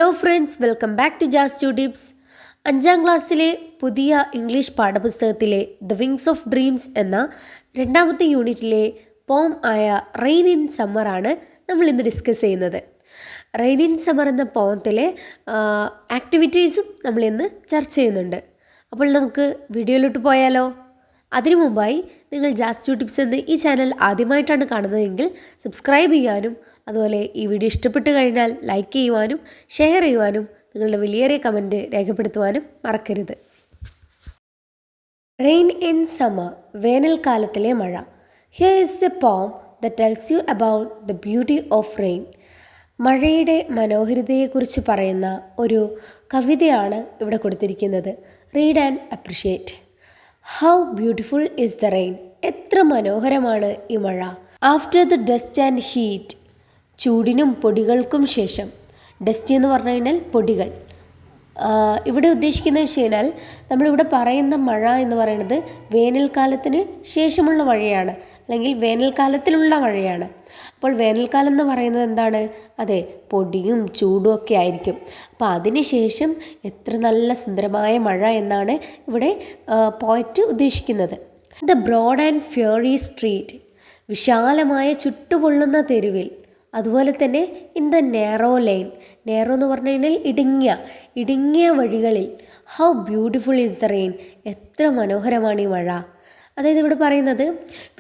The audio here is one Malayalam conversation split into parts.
Hello friends, welcome back to Jaz tips. 5ാം ക്ലാസ്സിലെ പുതിയ ഇംഗ്ലീഷ് പാഠപുസ്തകത്തിലെ ദ വിങ്സ് ഓഫ് ഡ്രീംസ് എന്ന 2ാമത്തെ യൂണിറ്റിലെ പോം ആയ റെയിൻ ഇൻ സമ്മർ ആണ് നമ്മൾ ഇന്ന് ഡിസ്കസ് ചെയ്യുന്നത്. റെയിൻ ഇൻ സമ്മർ എന്ന പോമത്തിലെ ആക്ടിവിറ്റീസും നമ്മൾ ഇന്ന് ചർച്ച ചെയ്യുന്നുണ്ട്. അപ്പോൾ നമുക്ക് വീഡിയോയിലോട്ട് പോയാലോ? അതിനു മുമ്പായി നിങ്ങൾ ജാസ് ടിപ്സ് എന്ന ഈ ചാനൽ ആദ്യമായിട്ടാണ് കാണുന്നതെങ്കിൽ സബ്സ്ക്രൈബ് ചെയ്യാനും അതുപോലെ ഈ വീഡിയോ ഇഷ്ടപ്പെട്ട് കഴിഞ്ഞാൽ ലൈക്ക് ചെയ്യുവാനും ഷെയർ ചെയ്യുവാനും നിങ്ങളുടെ വലിയേറിയ കമൻറ്റ് രേഖപ്പെടുത്തുവാനും മറക്കരുത്. റെയിൻ ഇൻ സമ്മർ, വേനൽക്കാലത്തിലെ മഴ. Here is a poem that tells you about the beauty of rain. മഴയുടെ മനോഹരിതയെക്കുറിച്ച് പറയുന്ന ഒരു കവിതയാണ് ഇവിടെ കൊടുത്തിരിക്കുന്നത്. Read and appreciate. How beautiful is the rain. എത്ര മനോഹരമാണ് ഈ മഴ. After the dust and heat. ചൂടിനും പൊടികൾക്കും ശേഷം. ഡസ്റ്റ് എന്ന് പറഞ്ഞു കഴിഞ്ഞാൽ പൊടികൾ. ഇവിടെ ഉദ്ദേശിക്കുന്നത് വെച്ച് കഴിഞ്ഞാൽ നമ്മളിവിടെ പറയുന്ന മഴ എന്ന് പറയുന്നത് വേനൽക്കാലത്തിന് ശേഷമുള്ള മഴയാണ്, അല്ലെങ്കിൽ വേനൽക്കാലത്തിലുള്ള മഴയാണ്. അപ്പോൾ വേനൽക്കാലം എന്ന് പറയുന്നത് എന്താണ്? അതെ, പൊടിയും ചൂടും ഒക്കെ ആയിരിക്കും. അപ്പോൾ അതിന് ശേഷം എത്ര നല്ല സുന്ദരമായ മഴ എന്നാണ് ഇവിടെ പോയറ്റ് ഉദ്ദേശിക്കുന്നത്. The broad and fiery street. വിശാലമായ ചുട്ടുപൊള്ളുന്ന തെരുവിൽ. അതുപോലെ തന്നെ in the narrow lane. Narrow എന്ന് പറഞ്ഞു കഴിഞ്ഞാൽ ഇടുങ്ങിയ വഴികളിൽ. How beautiful is the rain. എത്ര മനോഹരമാണ് ഈ മഴ. അതായത് ഇവിടെ പറയുന്നത്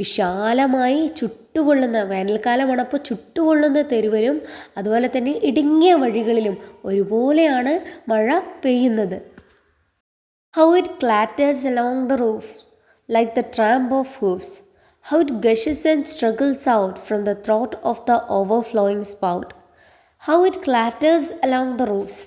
വിശാലമായി ചുട്ടുപൊള്ളുന്ന, വേനൽക്കാലമാണ് അപ്പോൾ ചുട്ടുപൊള്ളുന്ന തെരുവിലും അതുപോലെ തന്നെ ഇടുങ്ങിയ വഴികളിലും ഒരുപോലെയാണ് മഴ പെയ്യുന്നത്. How it clatters along the roof like the tramp of hoofs. How it gushes and struggles out from the throat of the overflowing spout. How it clatters along the roofs.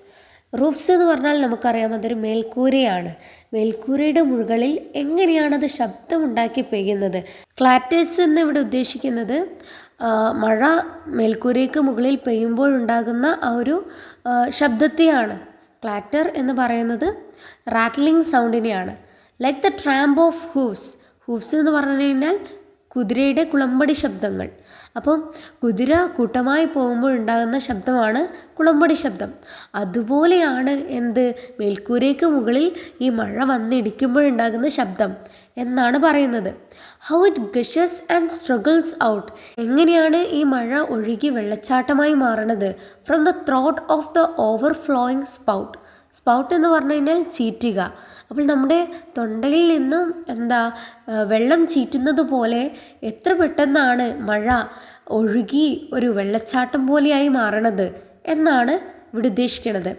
Roofs എന്ന് പറഞ്ഞാൽ നമുക്കറിയാം അതൊരു മേൽക്കൂരയാണ്. മേൽക്കൂരയുടെ മുകളിൽ എങ്ങനെയാണത് ശബ്ദമുണ്ടാക്കി പെയ്യുന്നത്. ക്ലാറ്റേഴ്സ് എന്ന് ഇവിടെ ഉദ്ദേശിക്കുന്നത് മഴ മേൽക്കൂരയ്ക്ക് മുകളിൽ പെയ്യുമ്പോഴുണ്ടാകുന്ന ആ ഒരു ശബ്ദത്തെയാണ്. ക്ലാറ്റർ എന്ന് പറയുന്നത് റാറ്റ്ലിംഗ് സൗണ്ടിനെയാണ്. Like the tramp of hoofs. Hoofs എന്ന് പറഞ്ഞു കഴിഞ്ഞാൽ കുതിരയുടെ കുളമ്പടി ശബ്ദങ്ങൾ. അപ്പം കുതിര കൂട്ടമായി പോകുമ്പോഴുണ്ടാകുന്ന ശബ്ദമാണ് കുളമ്പടി ശബ്ദം. അതുപോലെയാണ് എന്ത്, മേൽക്കൂരയ്ക്ക് മുകളിൽ ഈ മഴ വന്നിടിക്കുമ്പോഴുണ്ടാകുന്ന ശബ്ദം എന്നാണ് പറയുന്നത്. How it gushes and struggles out. എങ്ങനെയാണ് ഈ മഴ ഒഴുകി വെള്ളച്ചാട്ടമായി മാറണത്. From the throat of the overflowing spout. Spout എന്ന് പറഞ്ഞു കഴിഞ്ഞാൽ ചീറ്റുക. അപ്പോൾ നമ്മുടെ തൊണ്ടയിൽ നിന്നും വെള്ളം ചീറ്റുന്നത് പോലെ എത്ര പെട്ടെന്നാണ് മഴ ഒഴുകി ഒരു വെള്ളച്ചാട്ടം പോലെയായി മാറണത് എന്നാണ് ഇവിടെ ഉദ്ദേശിക്കുന്നത്.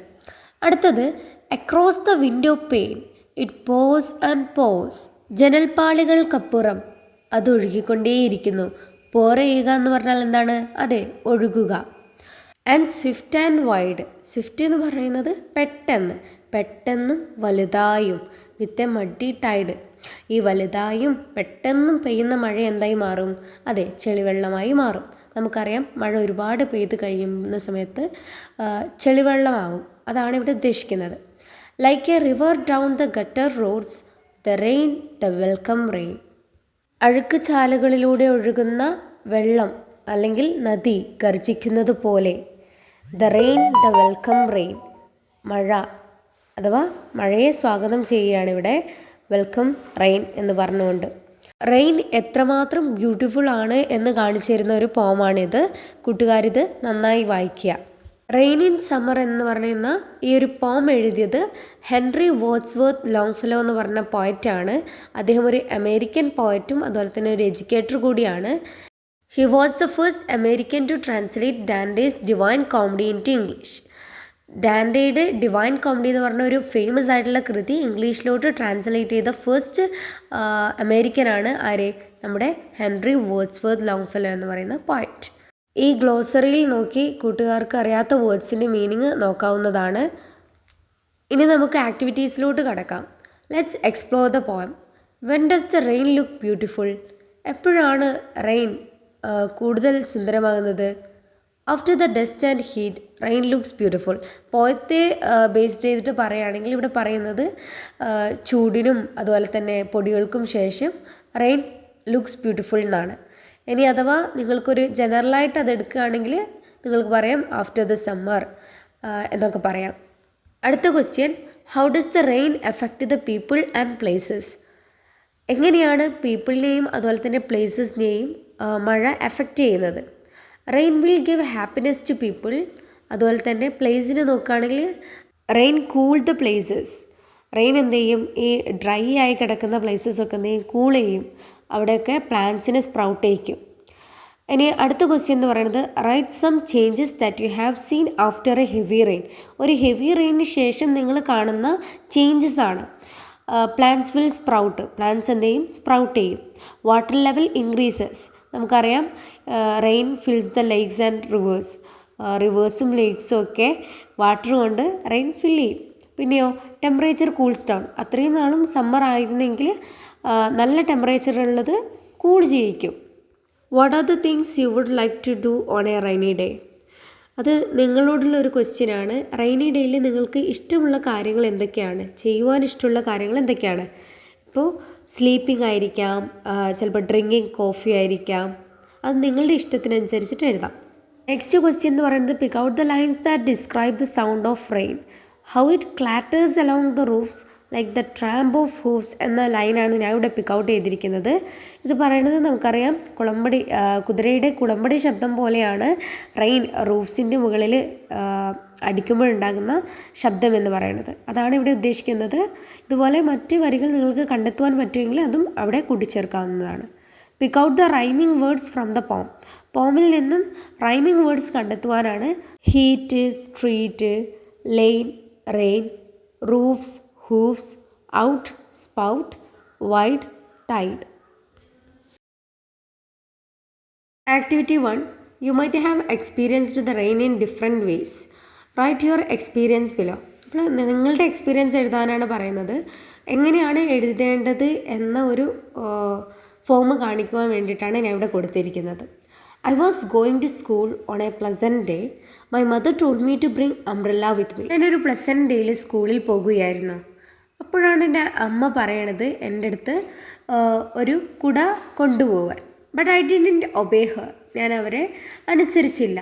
അടുത്തത് across the window pane it pours and pours. ജനൽപ്പാളികൾക്കപ്പുറം അത് ഒഴുകിക്കൊണ്ടേയിരിക്കുന്നു. പോർ ചെയ്യുക എന്ന് പറഞ്ഞാൽ എന്താണ്? അതെ, ഒഴുകുക. And swift and wide. Swift എന്ന് പറയുന്നത് പെട്ടെന്നും വലുതായും. With a muddy Tide. ഈ വലുതായും പെട്ടെന്നും പെയ്യുന്ന മഴ എന്തായി മാറും? അതെ, ചെളിവെള്ളമായി മാറും. നമുക്കറിയാം മഴ ഒരുപാട് പെയ്ത് കഴിയുന്ന സമയത്ത് ചെളിവെള്ളമാവും. അതാണ് ഇവിടെ ഉദ്ദേശിക്കുന്നത്. Like a river down the gutter roars the rain the welcome rain. അഴുക്ക് ചാലുകളിലൂടെ ഒഴുകുന്ന വെള്ളം അല്ലെങ്കിൽ നദി ഗർജിക്കുന്നത് പോലെ. The rain the welcome rain. മഴ അഥവാ മഴയെ സ്വാഗതം ചെയ്യുകയാണ് ഇവിടെ വെൽക്കം റെയിൻ എന്ന് പറഞ്ഞുകൊണ്ട്. റെയിൻ എത്രമാത്രം ബ്യൂട്ടിഫുൾ ആണ് എന്ന് കാണിച്ചു തരുന്ന ഒരു പോമാണിത്. കൂട്ടുകാരിത് നന്നായി വായിക്കുക. റെയിൻ ഇൻ സമ്മർ എന്ന് പറയുന്ന ഈ ഒരു പോം എഴുതിയത് ഹെൻറി വേർഡ്സ്വർത്ത് ലോങ്ഫെല്ലോ എന്ന് പറഞ്ഞ പോയറ്റാണ്. അദ്ദേഹം ഒരു അമേരിക്കൻ പോയറ്റും അതുപോലെ തന്നെ ഒരു എഡ്യൂക്കേറ്റർ കൂടിയാണ്. He was the first American to translate Dante's Divine Comedy into English. ഡാൻഡയുടെ ഡിവൈൻ കോമഡി എന്ന് പറഞ്ഞ ഒരു ഫേമസ് ആയിട്ടുള്ള കൃതി ഇംഗ്ലീഷിലോട്ട് ട്രാൻസ്ലേറ്റ് ചെയ്ത ഫസ്റ്റ് അമേരിക്കനാണ് ആര്? നമ്മുടെ ഹെൻറി വേർഡ്സ്വർത്ത് ലോങ്ഫെല്ലോ എന്ന് പറയുന്ന പോയറ്റ്. ഈ ഗ്ലോസറിയിൽ നോക്കി കൂട്ടുകാർക്ക് അറിയാത്ത വേർഡ്സിൻ്റെ മീനിങ് നോക്കാവുന്നതാണ്. ഇനി നമുക്ക് ആക്ടിവിറ്റീസിലോട്ട് കടക്കാം. Let's explore the poem. When does the rain look beautiful. എപ്പോഴാണ് റെയിൻ കൂടുതൽ സുന്ദരമാകുന്നത്? After the dust and heat rain looks beautiful. പോയത്തെ ബേസ്ഡ് ചെയ്തിട്ട് പറയുകയാണെങ്കിൽ ഇവിടെ പറയുന്നത് ചൂടിനും അതുപോലെ തന്നെ പൊടികൾക്കും ശേഷം റെയിൻ ലുക്സ് ബ്യൂട്ടിഫുൾ എന്നാണ്. ഇനി അഥവാ നിങ്ങൾക്കൊരു ജനറലായിട്ട് അത് എടുക്കുകയാണെങ്കിൽ നിങ്ങൾക്ക് പറയാം ആഫ്റ്റർ ദ സമ്മർ എന്നൊക്കെ പറയാം. അടുത്ത question, how does the rain effect the people and places? എങ്ങനെയാണ് പീപ്പിളിനെയും അതുപോലെ തന്നെ പ്ലേസസിനെയും മഴ എഫക്റ്റ് ചെയ്യുന്നത്? Rain will give happiness to people. അതുപോലെ തന്നെ പ്ലേസിനെ നോക്കുകയാണെങ്കിൽ rain cool the places. Rain എന്ത് ചെയ്യും? ഈ ഡ്രൈ ആയി കിടക്കുന്ന പ്ലേസസൊക്കെ എന്ത് ചെയ്യും? കൂൾ ചെയ്യും. അവിടെയൊക്കെ പ്ലാന്റ്സിനെ സ്പ്രൗട്ട് ചെയ്യിക്കും. ഇനി അടുത്ത ക്വസ്റ്റ്യൻ എന്ന് പറയുന്നത്, write some changes that you have seen after a heavy rain. ഒരു ഹെവി റെയിനിന് ശേഷം നിങ്ങൾ കാണുന്ന ചേഞ്ചസ് ആണ്. Plants will sprout. പ്ലാന്റ്സ് എന്ത് ചെയ്യും? സ്പ്രൗട്ട് ചെയ്യും. Water level increases. നമുക്കറിയാം rain fills the lakes and rivers. റിവേഴ്സും ലേക്സും ഒക്കെ വാട്ടർ കൊണ്ട് റെയിൻ ഫിൽ ചെയ്യും. പിന്നെയോ ടെമ്പറേച്ചർ കൂൾസ് ഡൗൺ. അത്രയും നാളും സമ്മർ ആയിരുന്നെങ്കിൽ നല്ല ടെമ്പറേച്ചർ ഉള്ളത് കൂൾ ചെയ്യിക്കും. What are the things you would like to do on a rainy day? അത് നിങ്ങളോടുള്ള ഒരു ക്വസ്റ്റ്യൻ ആണ്. റെയിനി ഡേയിൽ നിങ്ങൾക്ക് ഇഷ്ടമുള്ള കാര്യങ്ങൾ എന്തൊക്കെയാണ്? ചെയ്യുവാൻ ഇഷ്ടമുള്ള കാര്യങ്ങൾ എന്തൊക്കെയാണ്? ഇപ്പോൾ സ്ലീപ്പിംഗ് ആയിരിക്കാം, ചിലപ്പോൾ ഡ്രിങ്കിങ് കോഫി ആയിരിക്കാം. അത് നിങ്ങളുടെ ഇഷ്ടത്തിനനുസരിച്ചിട്ട് എഴുതാം. നെക്സ്റ്റ് ക്വസ്റ്റ്യൻ എന്ന് പറയുന്നത്, pick out the lines that describe the sound of rain. How it clatters along the roofs like the tramp of hoofs എന്ന ലൈനാണ് ഞാൻ ഇവിടെ പിക്ക് ഔട്ട് ചെയ്തിരിക്കുന്നത്. ഇത് പറയുന്നത് നമുക്കറിയാം കുതിരയുടെ കുളമ്പടി ശബ്ദം പോലെയാണ് റെയിൻ റൂഫ്സിൻ്റെ മുകളിൽ അടിക്കുമ്പോഴുണ്ടാകുന്ന ശബ്ദം എന്ന് പറയുന്നത്. അതാണ് ഇവിടെ ഉദ്ദേശിക്കുന്നത്. ഇതുപോലെ മറ്റ് വരികൾ നിങ്ങൾക്ക് കണ്ടെത്തുവാൻ പറ്റുമെങ്കിൽ അതും അവിടെ കൂട്ടിച്ചേർക്കാവുന്നതാണ്. Pick out the rhyming words from the poem. പോമിൽ നിന്നും റൈമിംഗ് വേർഡ്സ് കണ്ടെത്തുവാനാണ് heat, street, lane, rain, roofs, hoofs, out, spout, wide, tide. Activity 1. You might have experienced the rain in different ways. Write your experience below. അപ്പോൾ നിങ്ങളുടെ എക്സ്പീരിയൻസ് എഴുതാനാണ് പറയുന്നത്. എങ്ങനെയാണ് എഴുതേണ്ടത് എന്ന ഒരു ഫോം കാണിക്കുവാൻ വേണ്ടിയിട്ടാണ് ഞാൻ ഇവിടെ കൊടുത്തിരിക്കുന്നത്. I was going to school on a pleasant day. My mother told me to bring umbrella with me. ഞാനൊരു പ്ലസൻറ്റ് ഡേയിൽ സ്കൂളിൽ പോകുകയായിരുന്നു. അപ്പോഴാണ് എൻ്റെ അമ്മ പറയണത് എൻ്റെ അടുത്ത് ഒരു കുട കൊണ്ടുപോവാൻ. But I didn't obey her. ഞാൻ അവരെ അനുസരിച്ചില്ല.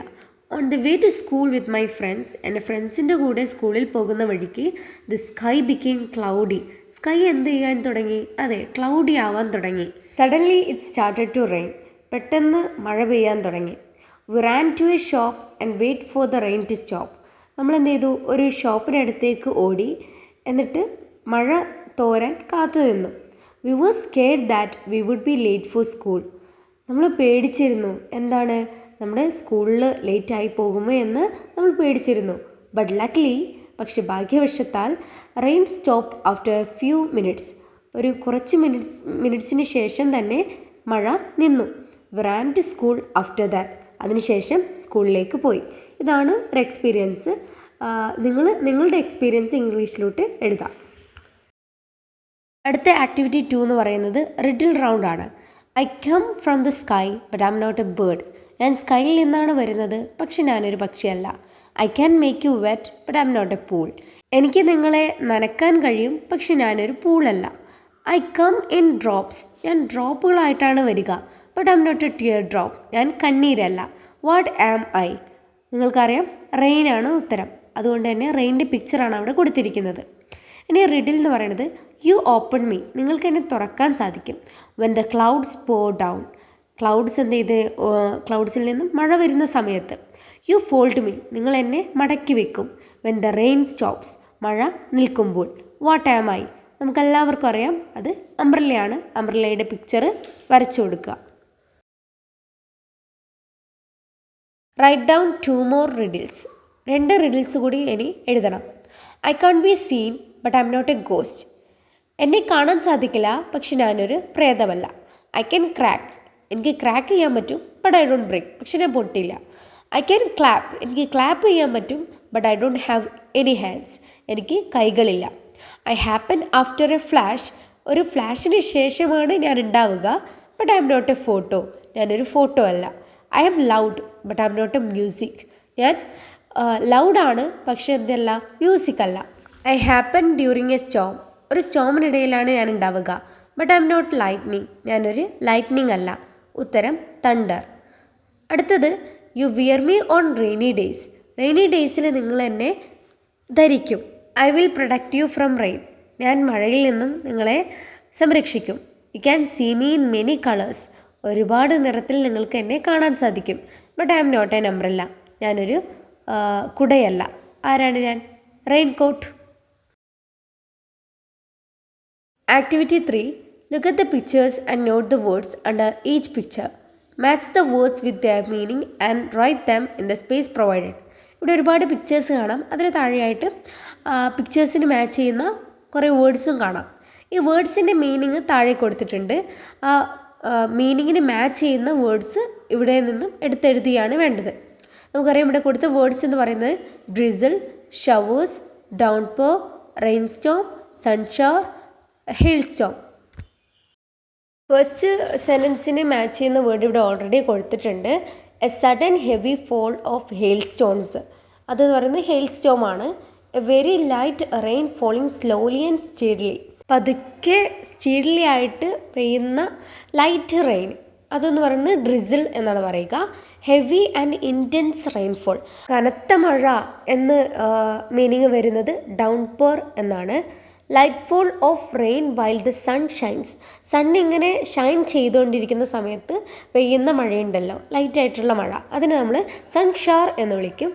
On the way to school with my friends. എൻ്റെ ഫ്രണ്ട്സിൻ്റെ കൂടെ സ്കൂളിൽ പോകുന്ന വഴിക്ക് the sky became cloudy. Sky എന്ത് ചെയ്യാൻ തുടങ്ങി? അതെ, ക്ലൗഡി ആവാൻ തുടങ്ങി. Suddenly it started to rain. പെട്ടെന്ന് മഴ പെയ്യാൻ തുടങ്ങി. We ran to a shop and wait for the rain to stop. നമ്മൾ എന്ത് ചെയ്തു? ഒരു ഷോപ്പിനടുത്തേക്ക് ഓടി, എന്നിട്ട് മഴ തോരാൻ കാത്തു നിന്നു. We were scared that we would be late for school. നമ്മൾ പേടിച്ചിരുന്നു. എന്താണ്? നമ്മുടെ സ്കൂളിൽ ലേറ്റായി പോകുമോ എന്ന് നമ്മൾ പേടിച്ചിരുന്നു. ബട്ട് ലക്ലി, പക്ഷെ ഭാഗ്യവശത്താൽ rain stop after a few minutes. ഒരു കുറച്ച് മിനിറ്റ്സിന് ശേഷം തന്നെ മഴ നിന്നു. We ran to school after that. അതിനുശേഷം സ്കൂളിലേക്ക് പോയി. ഇതാണ് ഒരു എക്സ്പീരിയൻസ്. നിങ്ങളുടെ എക്സ്പീരിയൻസ് ഇംഗ്ലീഷിലോട്ട് എഴുതാം. അടുത്ത ആക്ടിവിറ്റി 2 എന്ന് പറയുന്നത് റിഡിൽ റൗണ്ട് ആണ്. I come from the sky but I'm not a bird. ഞാൻ സ്കൈയിൽ നിന്നാണ് വരുന്നത്, പക്ഷെ ഞാനൊരു പക്ഷിയല്ല. I can make you wet but I'm not a pool. എനിക്ക് നിങ്ങളെ നനക്കാൻ കഴിയും, പക്ഷെ ഞാനൊരു പൂളല്ല. I come in drops. ഞാൻ ഡ്രോപ്പുകളായിട്ടാണ് വരിക. But I'm not a tear drop. ഞാൻ കണ്ണീരല്ല. What am I? നിങ്ങൾക്കറിയാം റെയിൻ ആണ് ഉത്തരം. അതുകൊണ്ട് തന്നെ റെയിനിൻ്റെ പിക്ചറാണ് അവിടെ കൊടുത്തിരിക്കുന്നത്. ഇനി റിഡിൽ എന്ന് പറയുന്നത്, യു ഓപ്പൺ മീ. നിങ്ങൾക്ക് എന്നെ തുറക്കാൻ സാധിക്കും. When the clouds pour down. Clouds എന്ത് ചെയ്ത്? ക്ലൗഡ്സിൽ നിന്നും മഴ വരുന്ന സമയത്ത്. You fold me. നിങ്ങൾ എന്നെ മടക്കി വെക്കും. When the rain stops. മഴ നിൽക്കുമ്പോൾ. What am I? നമുക്കെല്ലാവർക്കും അറിയാം അത് അംബ്രല്ലയാണ്. അംബ്രല്ലയുടെ പിക്ചർ വരച്ചു കൊടുക്കുക. Write down 2 more riddles. 2 riddles കൂടി ഇനി എഴുതണം. I can't be seen but I'm not a ghost. എന്നെ കാണാൻ സാധിക്കില്ല, പക്ഷെ ഞാനൊരു പ്രേതമല്ല. I can crack. എനിക്ക് ക്രാക്ക് ചെയ്യാൻ പറ്റും, ബട്ട് ഐ ഡോണ്ട് ബ്രേക്ക്. പക്ഷെ ഞാൻ പൊട്ടില്ല. I can clap. എനിക്ക് ക്ലാപ്പ് ചെയ്യാൻ പറ്റും, but I don't have any hands. എനിക്ക് കൈകളില്ല. I happen after a flash. ഒരു ഫ്ലാഷിന് ശേഷമാണ് ഞാൻ ഉണ്ടാവുക, but I'm not a photo. ഞാനൊരു ഫോട്ടോ അല്ല. I am loud but I'm not a music. ഞാൻ ലൗഡാണ്, പക്ഷെ എന്തല്ല, മ്യൂസിക് അല്ല. I happen during a storm. ഒരു സ്റ്റോമിനിടയിലാണ് ഞാൻ ഉണ്ടാവുക, but I'm not lightning. ഞാനൊരു ലൈറ്റ്നിങ് അല്ല. ഉത്തരം തണ്ടർ. അടുത്തത്, you wear me on rainy days. Rainy ഡേയ്സിൽ നിങ്ങൾ എന്നെ ധരിക്കും. I will protect you from rain. ഞാൻ മഴയിൽ നിന്നും നിങ്ങളെ സംരക്ഷിക്കും. You can see me in many colours. ഒരുപാട് നിറത്തിൽ നിങ്ങൾക്ക് എന്നെ കാണാൻ സാധിക്കും. But I'm not an umbrella. ഞാനൊരു കുടയല്ല. ആരാണ് ഞാൻ? Raincoat. Activity 3. Look at the pictures and note the words under each picture. Match the words with their meaning and write them in the space provided. ഇവിടെ ഒരുപാട് പിക്ചേഴ്സ് കാണാം. അതിന് താഴെയായിട്ട് പിക്ചേഴ്സിന് മാച്ച് ചെയ്യുന്ന കുറേ വേർഡ്സും കാണാം. ഈ വേർഡ്സിൻ്റെ മീനിങ് താഴെ കൊടുത്തിട്ടുണ്ട്. ആ മീനിങ്ങിന് മാച്ച് ചെയ്യുന്ന വേർഡ്സ് ഇവിടെ നിന്നും എടുത്തെഴുതിയാണ് വേണ്ടത്. നമുക്കറിയാം ഇവിടെ കൊടുത്ത വേർഡ്സ് എന്ന് പറയുന്നത് drizzle, showers, downpour, rainstorm, sunshower, hailstorm. First സെൻറ്റൻസിന് മാച്ച് ചെയ്യുന്ന വേർഡ് ഇവിടെ ഓൾറെഡി കൊടുത്തിട്ടുണ്ട്. A sudden heavy fall of hailstones. അതെന്ന് പറയുന്നത് ഹെയിൽ സ്റ്റോം ആണ്. A very light rain falling slowly and steadily. പതുക്കെ സ്റ്റീഡ്ലി ആയിട്ട് പെയ്യുന്ന ലൈറ്റ് റെയിൻ, അതെന്ന് പറയുന്നത് ഡ്രിസിൽ എന്നാണ് പറയുക. ഹെവി ആൻഡ് ഇൻറ്റൻസ് റെയിൻഫോൾ, കനത്ത മഴ എന്ന് മീനിങ് വരുന്നത് ഡൗൺപോർ എന്നാണ്. Light fall of rain while the sun shines. Sun ഇങ്ങനെ ഷൈൻ ചെയ്തുകൊണ്ടിരിക്കുന്ന സമയത്ത് പെയ്യുന്ന മഴയുണ്ടല്ലോ, ലൈറ്റായിട്ടുള്ള മഴ, അതിന് നമ്മൾ സൺഷവർ എന്ന് വിളിക്കും.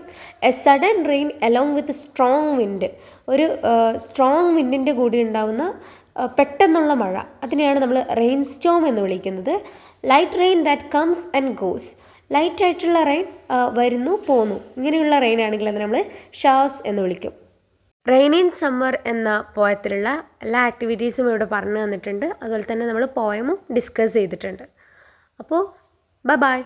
A sudden rain along with strong wind. ഒരു സ്ട്രോങ് വിൻഡിൻ്റെ കൂടി ഉണ്ടാവുന്ന പെട്ടെന്നുള്ള മഴ, അതിനെയാണ് നമ്മൾ റെയിൻ സ്റ്റോം എന്ന് വിളിക്കുന്നത്. Light rain that comes and goes. ലൈറ്റായിട്ടുള്ള റെയിൻ വരുന്നു പോന്നു, ഇങ്ങനെയുള്ള റെയിൻ ആണെങ്കിൽ അത് നമ്മൾ ഷവേഴ്സ് എന്ന് വിളിക്കും. റെയിൻ ഇൻ സമ്മർ എന്ന പോയത്തിലുള്ള എല്ലാ ആക്ടിവിറ്റീസും ഇവിടെ പറഞ്ഞു തന്നിട്ടുണ്ട്. അതുപോലെ തന്നെ നമ്മൾ പോയമും ഡിസ്കസ് ചെയ്തിട്ടുണ്ട്. അപ്പോൾ ബൈ.